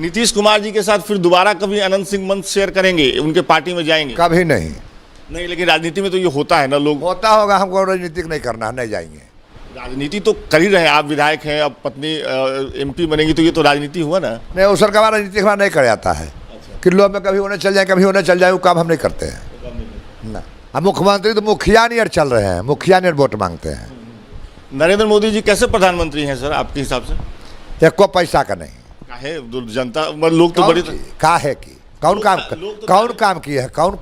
नीतीश कुमार जी के साथ फिर दोबारा कभी अनंत सिंह मंच शेयर करेंगे, उनके पार्टी में जाएंगे? कभी नहीं। नहीं, लेकिन राजनीति में तो ये होता है ना, लोग होता होगा, हमको राजनीतिक नहीं करना, नहीं जाएंगे। राजनीति तो कर ही रहे हैं, आप विधायक हैं, अब पत्नी एमपी बनेगी, तो ये तो राजनीति हुआ ना। नहीं, वो सरकार राजनीतिक हमारा नहीं कर जाता है। कि लोग में कभी होने चल जाए, कभी होने चल जाए, वो काम हम नहीं करते हैं ना। अब मुख्यमंत्री तो मुखिया नहीं चल रहे हैं, मुखिया नहीं वोट मांगते हैं। नरेंद्र मोदी जी कैसे प्रधानमंत्री हैं सर आपके हिसाब से? एको पैसा का नहीं। काहे जनता लोग तो बड़ी काहे की कौन काम किए है, कौन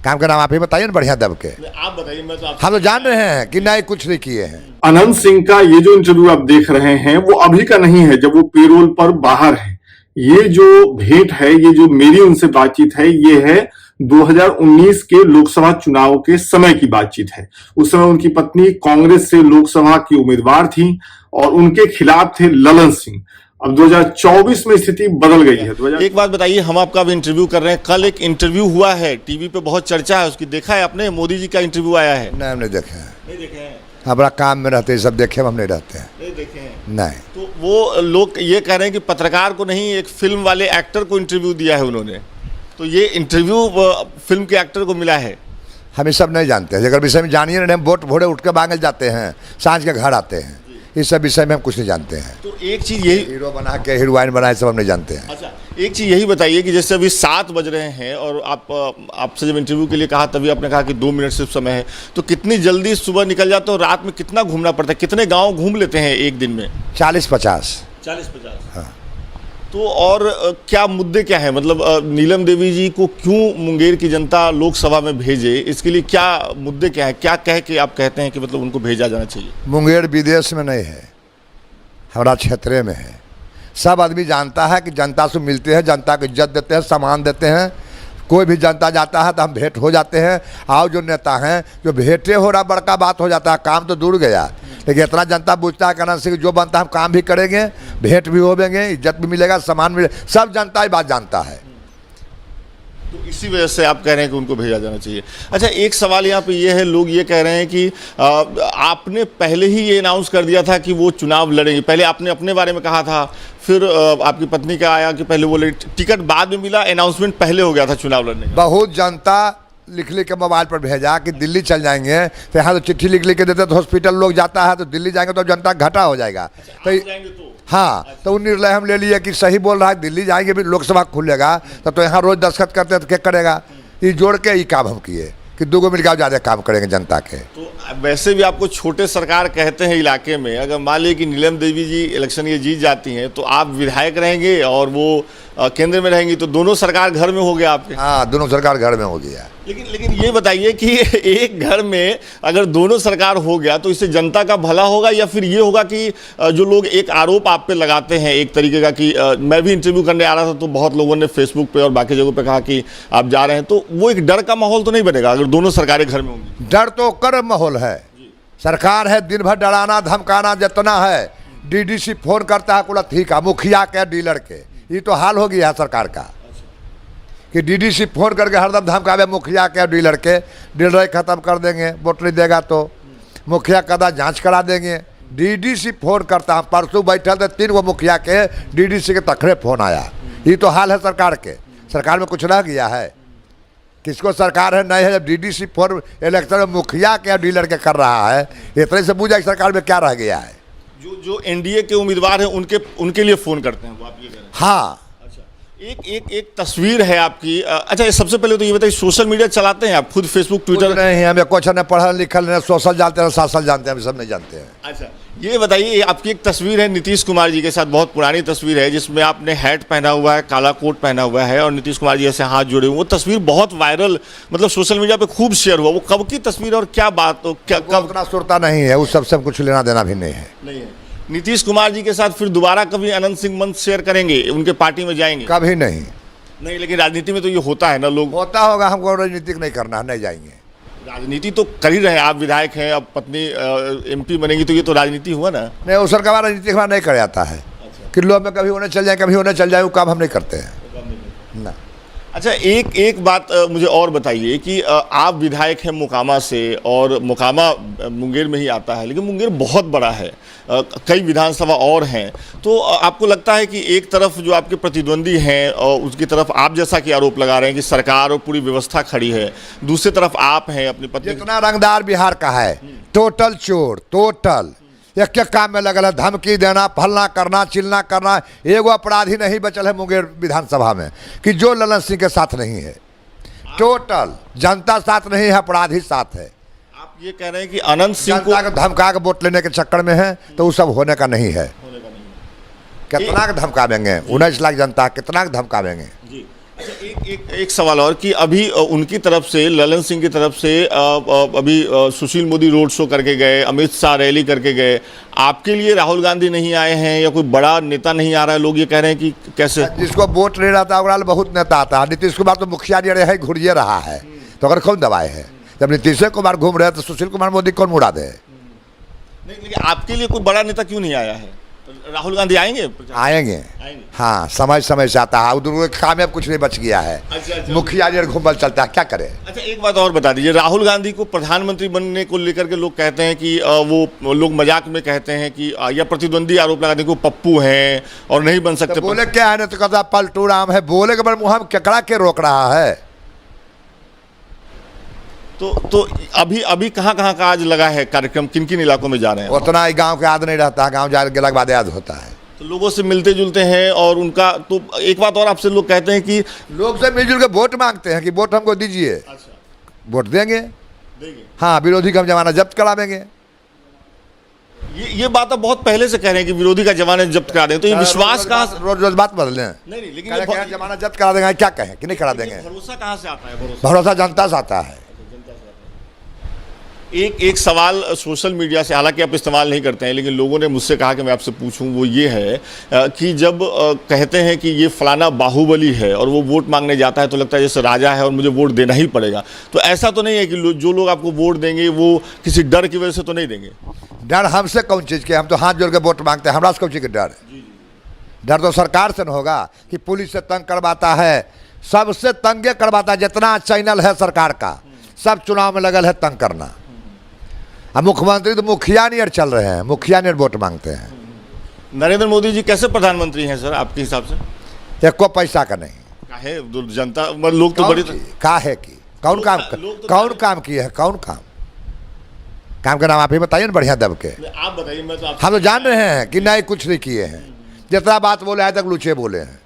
काम का नाम आप ही बताइए ना, बढ़िया दब के। आप बताइए, मैं तो हम तो जान रहे हैं कि नहीं, कुछ नहीं किए हैं। अनंत सिंह का ये जो इंटरव्यू आप देख रहे हैं वो अभी का नहीं है, जब वो पेरोल पर बाहर है। ये जो भेंट है, ये जो मेरी उनसे बातचीत है, ये है 2019 के लोकसभा चुनाव के समय की बातचीत है। उस समय उनकी पत्नी कांग्रेस से लोकसभा की उम्मीदवार थी और उनके खिलाफ थे ललन सिंह। अब 2024 में स्थिति बदल गई है। एक बात बताइए, हम आपका भी इंटरव्यू कर रहे हैं, कल एक इंटरव्यू हुआ है टीवी पे, बहुत चर्चा है उसकी, देखा है आपने? मोदी जी का इंटरव्यू आया है। नहीं, हमने देखा है। नहीं देखे हैं? हमारा काम में रहते हैं, सब देखे हम नहीं रहते हैं। नहीं देखे हैं? नहीं। तो वो लोग ये कह रहे हैं कि पत्रकार को नहीं, एक फिल्म वाले एक्टर को इंटरव्यू दिया है उन्होंने, तो ये इंटरव्यू फिल्म के एक्टर को मिला है। हम ये सब नहीं जानते हैं, अगर विषय में जानिए ना, हम वोट भोरे उठ के बांगल जाते हैं, सांझ के घर आते हैं, इस सब विषय में हम कुछ नहीं जानते हैं। तो एक चीज़ यही, हीरो बना के हीरोइन बनाए, सब हम नहीं जानते हैं। अच्छा, एक चीज़ यही बताइए कि जैसे अभी 7 बज रहे हैं और आपसे जब इंटरव्यू के लिए कहा तभी आपने कहा कि 2 मिनट सिर्फ समय है, तो कितनी जल्दी सुबह निकल जाते हो, रात में कितना घूमना पड़ता है, कितने गाँव घूम लेते हैं एक दिन में? 40-50। 40-50। हाँ। तो और क्या मुद्दे क्या है, मतलब नीलम देवी जी को क्यों मुंगेर की जनता लोकसभा में भेजे, इसके लिए क्या मुद्दे क्या है, क्या कह के आप कहते हैं कि मतलब उनको भेजा जाना चाहिए? मुंगेर विदेश में नहीं है, हमारा क्षेत्र में है। सब आदमी जानता है कि जनता से मिलते हैं, जनता को इज्जत देते हैं, सम्मान देते हैं। कोई भी जनता जाता है तो हम भेंट हो जाते हैं। आओ जो नेता हैं, जो भेंटे हो रहा बड़का बात हो जाता है, काम तो दूर गया, लेकिन इतना जनता पूछता है कि से जो बनता है हम काम भी करेंगे, भेंट भी होवेंगे, इज्जत भी मिलेगा, सम्मान मिलेगा, सब जनता ही बात जानता है। तो इसी वजह से आप कह रहे हैं कि उनको भेजा जाना चाहिए। अच्छा, एक सवाल यहाँ पे ये है, लोग ये कह रहे हैं कि आपने पहले ही ये अनाउंस कर दिया था कि वो चुनाव लड़ेंगे, पहले आपने अपने बारे में कहा था, फिर आपकी पत्नी का आया कि पहले वो टिकट बाद में मिला, अनाउंसमेंट पहले हो गया था चुनाव लड़ने का। बहुत जनता लिख के मोबाइल पर भेजा कि दिल्ली चल जाएंगे, तो यहाँ तो चिट्ठी लिख के देते, तो हॉस्पिटल लोग जाता है, तो दिल्ली जाएंगे तो जनता घाटा हो जाएगा। तो हाँ, तो निर्णय हम ले लिए कि सही बोल रहा है, दिल्ली जाएंगे भी लोकसभा खुलेगा तो यहाँ रोज दस्तखत करते हैं, तो क्या करेगा? ये जोड़ के ही काम हम किए कि 2 मिलकर ज़्यादा काम करेंगे जनता के। तो वैसे भी आपको छोटे सरकार कहते हैं इलाके में, अगर मान लीजिए कि नीलम देवी जी इलेक्शन ये जीत जाती हैं, तो आप विधायक रहेंगे और वो केंद्र में रहेंगी, तो दोनों सरकार घर में हो गया आपके? हाँ, दोनों सरकार घर में हो गया। लेकिन ये बताइए कि एक घर में अगर दोनों सरकार हो गया तो इससे जनता का भला होगा, या फिर ये होगा कि जो लोग एक आरोप आप पे लगाते हैं एक तरीके का कि मैं भी इंटरव्यू करने आ रहा था तो बहुत लोगों ने फेसबुक पे और बाकी जगहों पे कहा कि आप जा रहे हैं, तो वो एक डर का माहौल तो नहीं बनेगा अगर दोनों सरकारें घर में होंगी? डर तो कर माहौल है, सरकार है, दिन भर डराना धमकाना जितना है। डीडीसी फोन करता है कुल ठीक है, मुखिया के डीलर के, ये तो हाल हो गया है सरकार का कि डीडीसी फोन करके हरदम धमकावे मुखिया के डीलर के, डीलर खत्म कर देंगे, वोट नहीं देगा तो मुखिया कदा जांच करा देंगे। डीडीसी फोन करता है, परसों बैठल थे 3 गो मुखिया के, डीडीसी के तखरे फोन आया। ये तो हाल है सरकार के। सरकार में कुछ रह गया है? किसको सरकार है नहीं है, जब डीडीसी फोन इलेक्शन में मुखिया के डीलर के कर रहा है, इतने से पूछा कि सरकार में क्या रह गया है? जो एनडीए के उम्मीदवार हैं उनके लिए फोन करते हैं वो, आप ये कह रहे हैं? हाँ। एक तस्वीर है आपकी। अच्छा, सबसे पहले तो ये बताइए, सोशल मीडिया चलाते हैं आप खुद? Facebook, Twitter? नहीं, हमें कुछ न पढ़ा लिखल न सोशल जानते हैं, सोशल जानते हैं, हम सब नहीं जानते हैं। अच्छा, ये बताइए, आपकी एक तस्वीर है नीतीश कुमार जी के साथ, बहुत पुरानी तस्वीर है, जिसमें आपने हैट पहना हुआ है, काला कोट पहना हुआ है और नीतीश कुमार जी ऐसे हाथ जोड़े हुए। वो तस्वीर बहुत वायरल, मतलब सोशल मीडिया पे खूब शेयर हुआ। वो कब की तस्वीर और क्या बात, कब? उतना सुरता नहीं है, उस सबसे कुछ लेना देना भी नहीं है। नीतीश कुमार जी के साथ फिर दोबारा कभी अनंत सिंह मंच शेयर करेंगे, उनके पार्टी में जाएंगे? कभी नहीं। नहीं, लेकिन राजनीति में तो ये होता है ना, लोग होता होगा, हमको राजनीतिक नहीं करना, नहीं जाएंगे। राजनीति तो कर ही रहे हैं, आप विधायक हैं, अब पत्नी एमपी बनेगी, तो ये तो राजनीति हुआ ना। नहीं, वो सरकार राजनीतिक हमारा नहीं कर जाता है। कि लोग में कभी होने चल जाए, कभी होने चल जाए, वो काम हम नहीं करते हैं ना। अच्छा, एक बात मुझे और बताइए कि आप विधायक हैं मोकामा से, और मोकामा मुंगेर में ही आता है, लेकिन मुंगेर बहुत बड़ा है, कई विधानसभा और हैं, तो आपको लगता है कि एक तरफ जो आपके प्रतिद्वंदी हैं और उसकी तरफ आप जैसा कि आरोप लगा रहे हैं कि सरकार और पूरी व्यवस्था खड़ी है, दूसरी तरफ आप हैं अपनी पत्नी। जितना रंगदार बिहार का है, टोटल चोर, टोटल एक एक काम में लगल है, धमकी देना, फलना करना, चिलना करना। एगो अपराधी नहीं बचल है मुंगेर विधानसभा में कि जो ललन सिंह के साथ नहीं है। टोटल जनता साथ नहीं है, अपराधी साथ है। आप ये कह रहे हैं कि अनंत सिंह को जनता को धमका के वोट लेने के चक्कर में है, तो वो सब होने का नहीं है। कितना के धमकावेंगे? 19 लाख जनता कितना के धमकावेंगे? जी। अच्छा, एक सवाल और कि अभी उनकी तरफ से, ललन सिंह की तरफ से अभी सुशील मोदी रोड शो करके गए, अमित शाह रैली करके गए, आपके लिए राहुल गांधी नहीं आए हैं या कोई बड़ा नेता नहीं आ रहा है? लोग ये कह रहे हैं कि कैसे? जिसको वोट ले रहा था ओकरा बहुत नेता आता है। नीतीश कुमार तो मुखिया जी रहे, घुरिए रहा है, तो अगर कौन दबाए है? जब नीतीश कुमार घूम रहे हैं तो सुशील कुमार मोदी कौन मुड़ा दे? नहीं, लेकिन आपके लिए कोई बड़ा नेता क्यों नहीं आया है? राहुल गांधी आएंगे? आएंगे। हाँ, समय समय से आता है। उधर कामयाब कुछ नहीं बच गया है। अच्छा। मुखिया जी घूमल चलता है, क्या करे? अच्छा, एक बात और बता दीजिए, राहुल गांधी को प्रधानमंत्री बनने को लेकर के लोग कहते हैं कि वो लोग मजाक में कहते हैं कि या प्रतिद्वंदी आरोप लगाते हैं कि वो पप्पू हैं और नहीं बन सकते। तो बोले क्या है ना, तो कहता पलटू राम है, बोले के मुँह में केकड़ा के रोक रहा है। तो अभी कहाँ का आज लगा है कार्यक्रम, किन किन इलाकों में जा रहे हैं? उतना ही गांव के याद नहीं रहता, गांव जाने के बाद याद होता है। तो लोगों से मिलते जुलते हैं और उनका, तो एक बात और आपसे लोग कहते हैं कि लोग से मिलजुल के वोट मांगते हैं कि वोट हमको दीजिए। अच्छा, वोट देंगे। हाँ, विरोधी का हम जमाना जब्त करा देंगे। ये बात आप बहुत पहले से कह रहे हैं कि विरोधी का जमाना जब्त करा दें, तो ये विश्वास कहाँ से? रोज बात बदले। नहीं, लेकिन जमाना जब्त करा देंगे, क्या कहें कि नहीं करा देंगे? भरोसा कहाँ से आता है? भरोसा जनता से आता है। एक सवाल सोशल मीडिया से, हालांकि आप इस्तेमाल नहीं करते हैं, लेकिन लोगों ने मुझसे कहा कि मैं आपसे पूछूं, वो ये है कि जब कहते हैं कि ये फलाना बाहुबली है और वो वोट मांगने जाता है तो लगता है जैसे राजा है और मुझे वोट देना ही पड़ेगा, तो ऐसा तो नहीं है कि जो लोग आपको वोट देंगे वो किसी डर की वजह से तो नहीं देंगे? डर हमसे कौन चीज़ के? हम तो हाथ जोड़ के वोट मांगते हैं, हमारा से कौन चीज़ के डर? डर तो सरकार से न होगा कि पुलिस से तंग करवाता है, सबसे तंगे करवाता है। जितना चैनल है सरकार का, सब चुनाव में लगल है तंग करना। अब मुख्यमंत्री तो मुखिया नियर चल रहे हैं, मुखिया नियर वोट मांगते हैं। नरेंद्र मोदी जी कैसे प्रधानमंत्री हैं सर आपके हिसाब से? एको पैसा का नहीं। काहे जनता, लोग तो बड़ी काहे की कौन काम किए है? कौन काम का नाम आप ही बताइए ना, बढ़िया दब के। आप बताइए। मैं तो हम तो जान रहे हैं कि नहीं, कुछ नहीं किए हैं। जितना बात बोले आज तक लुचे बोले हैं।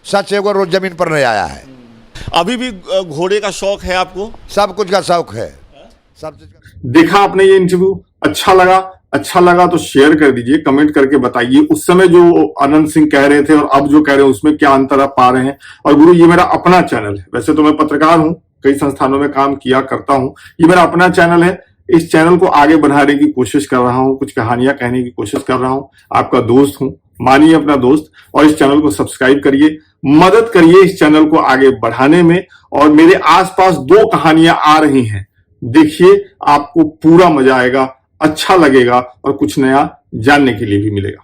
सच एगो रोज जमीन पर नहीं आया है। अभी भी घोड़े का शौक है आपको? सब कुछ का शौक है, सब चीज का। देखा आपने ये इंटरव्यू, अच्छा लगा तो शेयर कर दीजिए, कमेंट करके बताइए उस समय जो अनंत सिंह कह रहे थे और अब जो कह रहे हैं उसमें क्या अंतर आप पा रहे हैं। और गुरु, ये मेरा अपना चैनल है, वैसे तो मैं पत्रकार हूं, कई संस्थानों में काम किया करता हूं, ये मेरा अपना चैनल है। इस चैनल को आगे बढ़ाने की कोशिश कर रहा हूं, कुछ कहानियां कहने की कोशिश कर रहा हूं, आपका दोस्त हूं, मानिए अपना दोस्त, और इस चैनल को सब्सक्राइब करिए, मदद करिए इस चैनल को आगे बढ़ाने में। और मेरे आसपास 2 कहानियां आ रही हैं, देखिए, आपको पूरा मजा आएगा, अच्छा लगेगा और कुछ नया जानने के लिए भी मिलेगा।